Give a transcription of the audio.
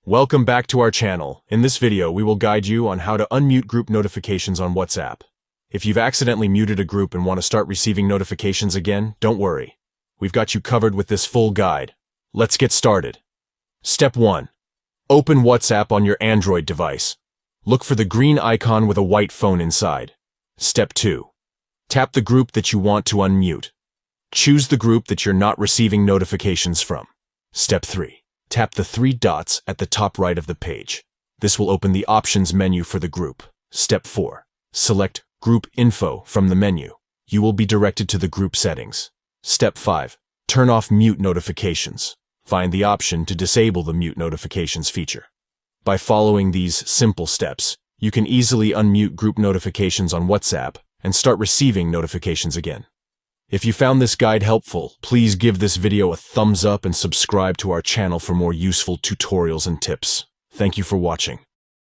Welcome back to our channel. In this video, we will guide you on how to unmute group notifications on WhatsApp. If you've accidentally muted a group and want to start receiving notifications again, don't worry. We've got you covered with this full guide. Let's get started. Step 1. Open WhatsApp on your Android device. Look for the green icon with a white phone inside. Step 2. Tap the group that you want to unmute. Choose the group that you're not receiving notifications from. Step 3. Tap the 3 dots at the top right of the page. This will open the options menu for the group. Step 4. Select Group Info from the menu. You will be directed to the group settings. Step 5. Turn off mute notifications. Find the option to disable the mute notifications feature. By following these simple steps, you can easily unmute group notifications on WhatsApp and start receiving notifications again. If you found this guide helpful, please give this video a thumbs up and subscribe to our channel for more useful tutorials and tips. Thank you for watching.